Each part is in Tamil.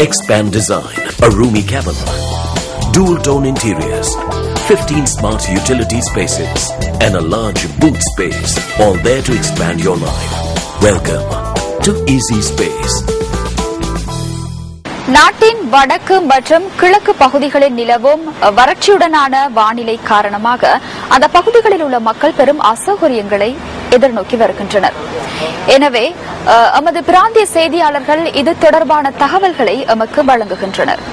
Expand Design, a roomy cabin, dual tone interiors, 15 smart utility spaces and a large boot space, all there to expand your life. Welcome to Easy Space. நாட்டின் வடக்கு மற்றும் கிழக்கு பகுதிகளில் நிலவும் வறட்சியுடனான வானிலை காரணமாக அந்த பகுதிகளில் உள்ள மக்கள் பெரும் அசௌகரியங்களை எதிர்நோக்கி வருகின்றனர். எனவே எமது பிராந்திய செய்தியாளர்கள் இது தொடர்பான தகவல்களை எமக்கு வழங்குகின்றனர்.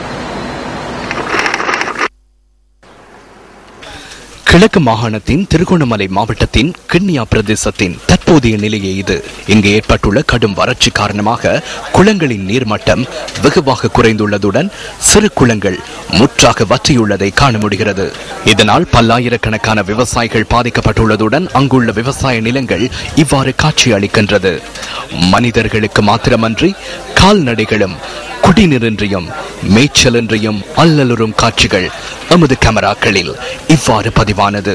கிழக்கு மாகாணத்தின் திருகோணமலை மாவட்டத்தின் கிண்ணியா பிரதேசத்தின் தற்போதைய நிலையே இது. இங்கு ஏற்பட்டுள்ள கடும் வறட்சி காரணமாக குளங்களின் நீர்மட்டம் வெகுவாக குறைந்துள்ளதுடன் சிறு குளங்கள் முற்றாக வற்றியுள்ளதை காண முடிகிறது. இதனால் பல்லாயிரக்கணக்கான விவசாயிகள் பாதிக்கப்பட்டுள்ளதுடன் அங்குள்ள விவசாய நிலங்கள் இவ்வாறு காட்சி அளிக்கின்றது. மனிதர்களுக்கு மாத்திரமன்றி கால்நடைகளும் குடிநீரின்றியும் மேய்ச்சலின்றியும் அல்லலுறும் காட்சிகள் எமது கேமராக்களில் இவ்வாறு பதிவானது.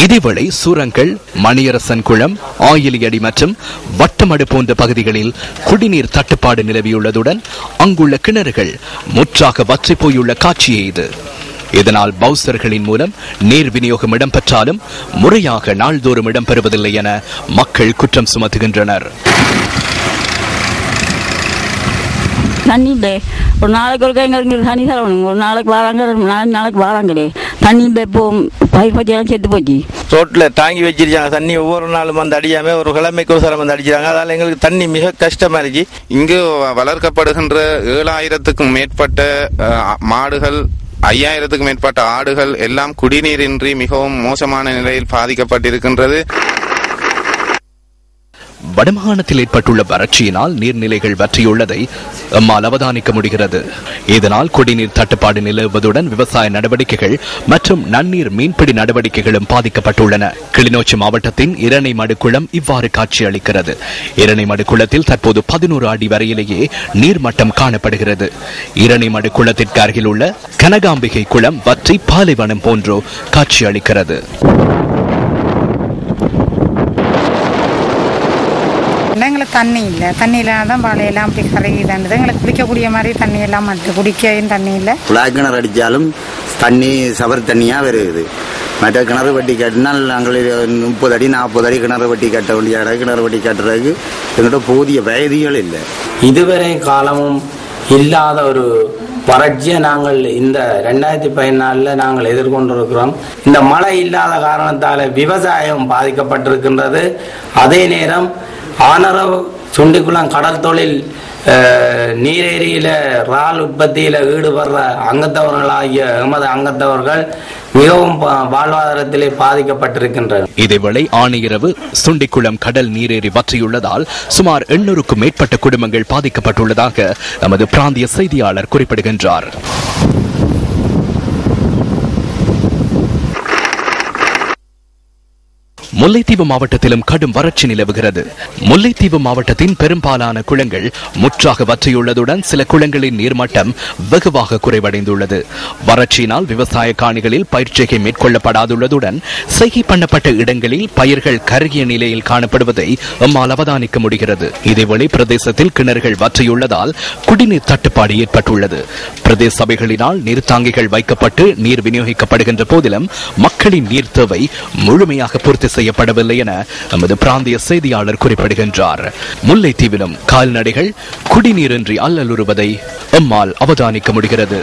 இதேவேளை சூரங்கள், மணியரசன் குளம், ஆயிலியடி மற்றும் வட்டமடு போன்ற பகுதிகளில் குடிநீர் தட்டுப்பாடு நிலவியுள்ளதுடன் அங்குள்ள கிணறுகள் முற்றாக வற்றி போயுள்ள காட்சியே இது. இதனால் பவுசர்களின் மூலம் நீர் விநியோகம் இடம்பெற்றாலும் முறையாக நாள்தோறும் இடம்பெறுவதில்லை என மக்கள் குற்றம் சுமத்துகின்றனர். தண்ணி இல்லை. ஒரு நாளைக்கு ஒரு எங்களுக்கு தண்ணி தரணும். ஒரு நாளைக்கு வராங்க, 4 நாளைக்கு வராங்களே. தண்ணி இல்லை. இப்போ பயிர் பற்றியெல்லாம் செத்து போச்சு. ரோட்டில் தாங்கி வச்சிருக்காங்க தண்ணி. ஒவ்வொரு நாளும் வந்து அடியாமல் ஒரு கிழமைக்கு ஒரு சரம் வந்து அடிச்சிருக்காங்க. அதனால் எங்களுக்கு தண்ணி மிக கஷ்டமா இருக்கு. இங்கு வளர்க்கப்படுகின்ற 7000க்கும் மேற்பட்ட மாடுகள், 5000க்கும் மேற்பட்ட ஆடுகள் எல்லாம் குடிநீரின்றி மிகவும் மோசமான நிலையில் பாதிக்கப்பட்டிருக்கின்றது. வடமாகாணத்தில் ஏற்பட்டுள்ள வறட்சியினால் நீர்நிலைகள் வற்றியுள்ளதை எம்மால் அவதானிக்க முடிகிறது. இதனால் குடிநீர் தட்டுப்பாடு நிலவுவதுடன் விவசாய நடவடிக்கைகள் மற்றும் நன்னீர் மீன்பிடி நடவடிக்கைகளும் பாதிக்கப்பட்டுள்ளன. கிளிநொச்சி மாவட்டத்தின் இரணைமடு குளம் இவ்வாறு காட்சியளிக்கிறது. இரணைமடு குளத்தில் தற்போது 11 அடி வரையிலேயே நீர்மட்டம் காணப்படுகிறது. இரணைமடு குளத்திற்கு அருகில் உள்ள கனகாம்பிகை குளம் வற்றி பாலைவனம் போன்றோ காட்சியளிக்கிறது. எங்களுக்கு தண்ணி இல்லை. தண்ணி இல்லாம தான் பாலையெல்லாம் அப்படி கரையுதானது. எங்களுக்கு குடிக்கக்கூடிய மாதிரி தண்ணி எல்லாம் மாட்டு குடிக்கவும் தண்ணி இல்லை. குழாய் கிணறு அடித்தாலும் தண்ணி சவர் தண்ணியாக வருது. மற்ற கிணறு வட்டி கட்டினால் நாங்கள் 30 அடி 40 அடி கிணறு வட்டி கட்ட வேண்டிய இடம். கிணறு வட்டி கட்டுறதுக்கு எங்கள்கிட்ட போதிய வயதிகள் இல்லை. இதுவரை காலமும் இல்லாத ஒரு வறட்சியை நாங்கள் இந்த 2014 நாங்கள் எதிர்கொண்டிருக்கிறோம். இந்த மழை இல்லாத காரணத்தால் விவசாயம் பாதிக்கப்பட்டிருக்கின்றது. அதே நேரம் ஆனரவு சுண்டிக்குளம் கடல் தொழில் நீரேரியில இறால் உற்பத்தியில ஈடுபடுற அங்கத்தவர்களாகிய எமது அங்கத்தவர்கள் மிகவும் வாழ்வாதாரத்திலே பாதிக்கப்பட்டிருக்கின்றனர். இதேவேளை ஆணையரவு சுண்டிக்குளம் கடல் நீரேறி வற்றியுள்ளதால் சுமார் 800க்கும் மேற்பட்ட குடும்பங்கள் பாதிக்கப்பட்டுள்ளதாக நமது பிராந்திய செய்தியாளர் குறிப்பிடுகின்றார். முல்லைத்தீவு மாவட்டத்திலும் கடும் வறட்சி நிலவுகிறது. முல்லைத்தீவு மாவட்டத்தின் பெரும்பாலான குளங்கள் முற்றாக வற்றியுள்ளதுடன் சில குளங்களின் நீர்மட்டம் வெகுவாக குறைவடைந்துள்ளது. வறட்சியினால் விவசாய காணிகளில் பயிர்ச்செய்கை மேற்கொள்ளப்படாதுள்ளதுடன் செய்கை பண்ணப்பட்ட இடங்களில் பயிர்கள் கருகிய நிலையில் காணப்படுவதை நம்மால் அவதானிக்க முடிகிறது. இதேவேளை பிரதேசத்தில் கிணறுகள் வற்றியுள்ளதால் குடிநீர் தட்டுப்பாடு ஏற்பட்டுள்ளது. பிரதேச சபைகளினால் நீர்த்தாங்கிகள் வைக்கப்பட்டு நீர் விநியோகிக்கப்படுகின்ற போதிலும் மக்களின் நீர் தேவை முழுமையாக பூர்த்தி செய்யப்படவில்லை என நமது பிராந்திய செய்தியாளர் குறிப்பிடுகின்றார். முல்லைத்தீவிலும் கால்நடைகள் குடிநீரின்றி அல்லலுறுவதை எம்மால் அவதானிக்க முடிகிறது.